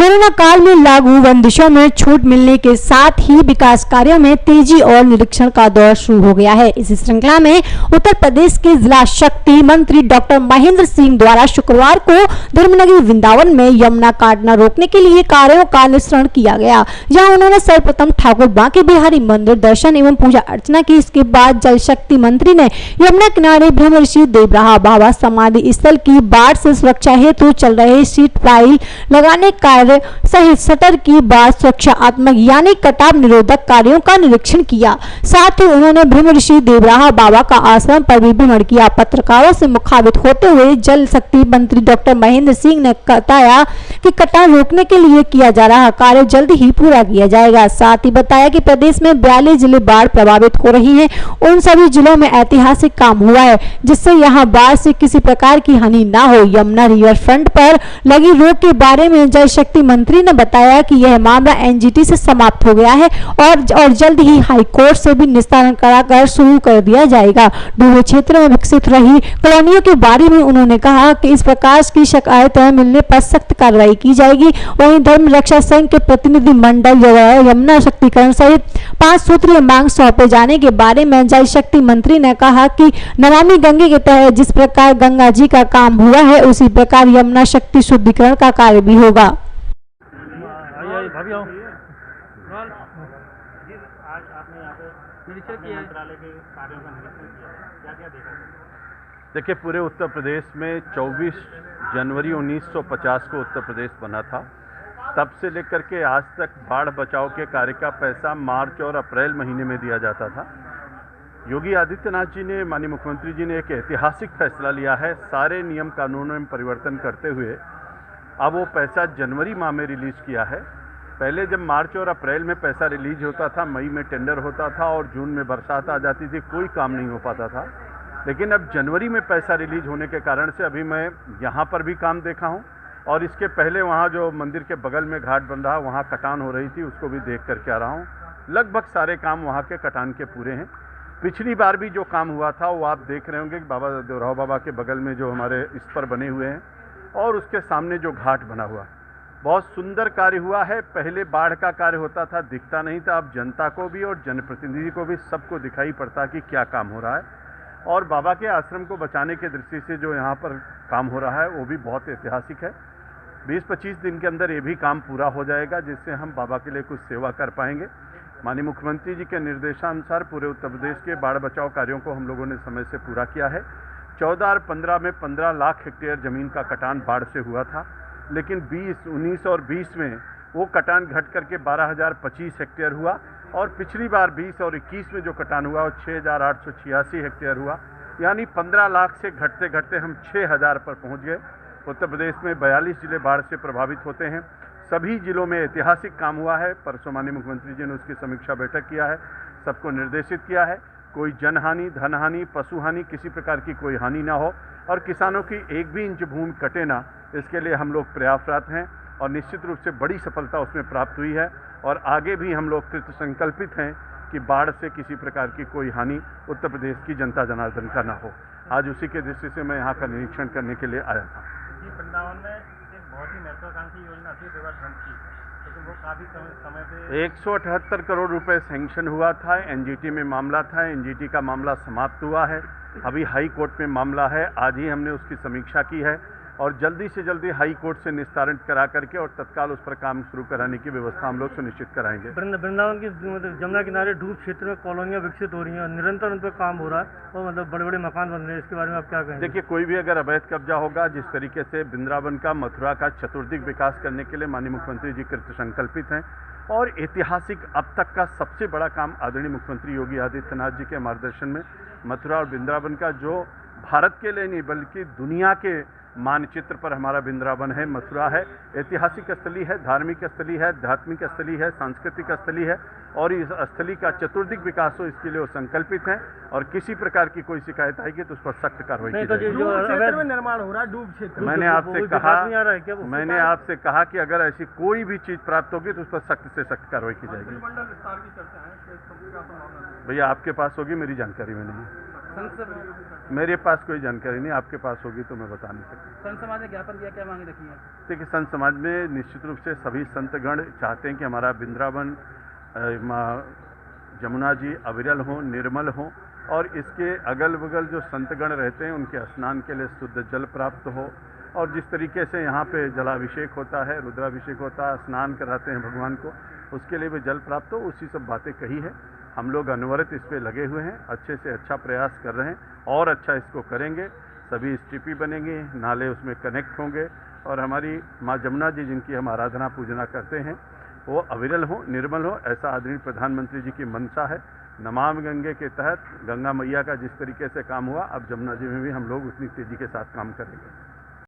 Corona काल में लागू बंदिशों में छूट मिलने के साथ ही विकास कार्यों में तेजी और निरीक्षण का दौर शुरू हो गया है। इस श्रृंखला में उत्तर प्रदेश के जिला शक्ति मंत्री डॉक्टर महेंद्र सिंह द्वारा शुक्रवार को धर्मनगरी वृंदावन में यमुना काटना रोकने के लिए कार्यों का निरीक्षण किया गया, जहां उन्होंने सर्वप्रथम ठाकुर बांके बिहारी मंदिर दर्शन एवं पूजा अर्चना की। इसके बाद जल शक्ति मंत्री ने यमुना किनारे ब्रह्म ऋषि देवराहा बाबा समाधि स्थल की बाढ़ से सुरक्षा हेतु चल रहे सीट पाइल लगाने कार्य सहित शटर की बाढ़ सुरक्षात्मक यानी कटाव निरोधक कार्यों का निरीक्षण किया। साथ ही उन्होंने ब्रह्म ऋषि देवराहा बाबा का आश्रम पर भी भ्रमण किया। पत्रकारों से मुखातिब होते हुए जल शक्ति मंत्री डॉक्टर महेंद्र सिंह ने बताया कि कटाव रोकने के लिए किया जा रहा कार्य जल्द ही पूरा किया जाएगा। साथ ही बताया कि प्रदेश में 42 जिले बाढ़ प्रभावित हो रही हैं। उन सभी जिलों में ऐतिहासिक काम हुआ है, जिससे यहाँ बाढ़ से किसी प्रकार की हानि न हो। यमुना रिवर फ्रंट पर लगी रोक के बारे में जल शक्ति मंत्री ने बताया कि यह मामला एनजीटी से समाप्त हो गया है और जल्द ही हाई कोर्ट से भी निस्तारण कराकर शुरू कर दिया जाएगा। डूबे क्षेत्र में विकसित रही कॉलोनियों के बारे में उन्होंने कहा कि इस प्रकार की शिकायतें मिलने पर सख्त कार्रवाई की जाएगी। वहीं धर्म रक्षा संघ के प्रतिनिधि मंडल यमुना शक्तिकरण सहित 5 सूत्रीय मांग सौंपे जाने के बारे में जल शक्ति मंत्री ने कहा कि नमामि गंगे के तहत जिस प्रकार गंगा जी का काम हुआ है, उसी प्रकार यमुना शक्ति शुद्धिकरण का कार्य भी होगा। आज आपने यहाँ पे निरीक्षण किया मंत्रालय के कार्यों का निरीक्षण किया, क्या-क्या देखा? देखिए, पूरे उत्तर प्रदेश में 24 जनवरी 1950 को उत्तर प्रदेश बना था। तब से लेकर के आज तक बाढ़ बचाव के कार्य का पैसा मार्च और अप्रैल महीने में दिया जाता था। योगी आदित्यनाथ जी ने, माननीय मुख्यमंत्री जी ने एक ऐतिहासिक फैसला लिया है। सारे नियम कानूनों में परिवर्तन करते हुए अब वो पैसा जनवरी माह में रिलीज किया है। पहले जब मार्च और अप्रैल में पैसा रिलीज होता था, मई में टेंडर होता था और जून में बरसात आ जाती थी, कोई काम नहीं हो पाता था। लेकिन अब जनवरी में पैसा रिलीज होने के कारण से अभी मैं यहाँ पर भी काम देखा हूँ और इसके पहले वहाँ जो मंदिर के बगल में घाट बन रहा, वहाँ कटान हो रही थी, उसको भी देख करके आ रहा हूँ। लगभग सारे काम वहाँ के कटान के पूरे हैं। पिछली बार भी जो काम हुआ था वो आप देख रहे होंगे कि बाबा देवराहा बाबा के बगल में जो हमारे इस पर बने हुए हैं और उसके सामने जो घाट बना हुआ, बहुत सुंदर कार्य हुआ है। पहले बाढ़ का कार्य होता था, दिखता नहीं था। अब जनता को भी और जनप्रतिनिधि को भी सबको दिखाई पड़ता कि क्या काम हो रहा है। और बाबा के आश्रम को बचाने की दृष्टि से जो यहाँ पर काम हो रहा है वो भी बहुत ऐतिहासिक है। 20-25 दिन के अंदर ये भी काम पूरा हो जाएगा, जिससे हम बाबा के लिए कुछ सेवा कर पाएंगे। माननीय मुख्यमंत्री जी के निर्देशानुसार पूरे उत्तर प्रदेश के बाढ़ बचाव कार्यों को हम लोगों ने समय से पूरा किया है। 14 और 15 में 15 लाख हेक्टेयर ज़मीन का कटान बाढ़ से हुआ था, लेकिन 20, 19 और 20 में वो कटान घट करके 12,025 हेक्टेयर हुआ और पिछली बार 20 और 21 में जो कटान हुआ वो 6,886 हेक्टेयर हुआ। यानी 15 लाख से घटते घटते हम 6,000 पर पहुंच गए। उत्तर प्रदेश में 42 जिले बाढ़ से प्रभावित होते हैं। सभी जिलों में ऐतिहासिक काम हुआ है। परसों माननीय मुख्यमंत्री जी ने उसकी समीक्षा बैठक किया है, सबको निर्देशित किया है कोई जनहानि, धनहानि, पशुहानि, किसी प्रकार की कोई हानि ना हो और किसानों की एक भी इंच भूमि कटे ना, इसके लिए हम लोग प्रयासरत हैं और निश्चित रूप से बड़ी सफलता उसमें प्राप्त हुई है। और आगे भी हम लोग कृत संकल्पित हैं कि बाढ़ से किसी प्रकार की कोई हानि उत्तर प्रदेश की जनता जनार्दन का ना हो। आज उसी के दृष्टि से मैं यहाँ का निरीक्षण करने के लिए आया था। वृंदावन में एक बहुत ही महत्वाकांक्षी योजना थी रिवर फ्रंट की, लेकिन वो काफ़ी समय से 178 करोड़ रुपए सैंक्शन हुआ था। एनजीटी में मामला था, एनजीटी का मामला समाप्त हुआ है। अभी हाई कोर्ट में मामला है। आज ही हमने उसकी समीक्षा की है और जल्दी से जल्दी हाई कोर्ट से निस्तारण करा करके और तत्काल उस पर काम शुरू कराने की व्यवस्था हम लोग सुनिश्चित कराएंगे। वृंदावन की जमुना किनारे डूब क्षेत्र में कॉलोनियां विकसित हो रही हैं और निरंतर उन पर काम हो रहा है और मतलब बड़े बड़े मकान बन रहे हैं, इसके बारे में आप क्या कहेंगे? देखिए, कोई भी अगर अवैध कब्जा होगा, जिस तरीके से वृंदावन का, मथुरा का चतुर्दिक विकास करने के लिए माननीय मुख्यमंत्री जी कृत संकल्पित हैं और ऐतिहासिक अब तक का सबसे बड़ा काम आदरणीय मुख्यमंत्री योगी आदित्यनाथ जी के मार्गदर्शन में मथुरा और वृंदावन का, जो भारत के लिए नहीं बल्कि दुनिया के मानचित्र पर हमारा वृंदावन है, मथुरा है, ऐतिहासिक स्थली है, धार्मिक स्थली है, आध्यात्मिक स्थली है, सांस्कृतिक स्थली है और इस स्थली का चतुर्दिक विकास हो, इसके लिए वो संकल्पित हैं और किसी प्रकार की कोई शिकायत आएगी तो उस पर सख्त कार्रवाई की जाएगी। क्षेत्र में निर्माण हो रहा है, डूब क्षेत्र, मैंने आपसे कहा कि अगर ऐसी कोई भी चीज प्राप्त होगी तो उस पर सख्त से सख्त कार्रवाई की जाएगी। भैया आपके पास होगी, मेरी जानकारी में नहीं है। मेरे पास कोई जानकारी नहीं, आपके पास होगी तो मैं बता नहीं सकता। संत समाज ने ज्ञापन दिया, क्या मांगे रखी है? देखिए, संत समाज में निश्चित रूप से सभी संतगण चाहते हैं कि हमारा वृंदावन माँ जमुना जी अविरल हों, निर्मल हों, और इसके अगल बगल जो संतगण रहते हैं उनके स्नान के लिए शुद्ध जल प्राप्त हो, और जिस तरीके से यहाँ पे जलाभिषेक होता है, रुद्राभिषेक होता है, स्नान कराते हैं भगवान को, उसके लिए भी जल प्राप्त हो, उसी सब बातें कही है। हम लोग अनवरत इस पे लगे हुए हैं, अच्छे से अच्छा प्रयास कर रहे हैं और अच्छा इसको करेंगे। सभी स्टीपी बनेंगे, नाले उसमें कनेक्ट होंगे, और हमारी माँ जमुना जी जिनकी हम आराधना पूजना करते हैं वो अविरल हो, निर्मल हो, ऐसा आदरणीय प्रधानमंत्री जी की मंशा है। नमामि गंगे के तहत गंगा मैया का जिस तरीके से काम हुआ, अब जमुना जी में भी हम लोग उतनी तेजी के साथ काम करेंगे।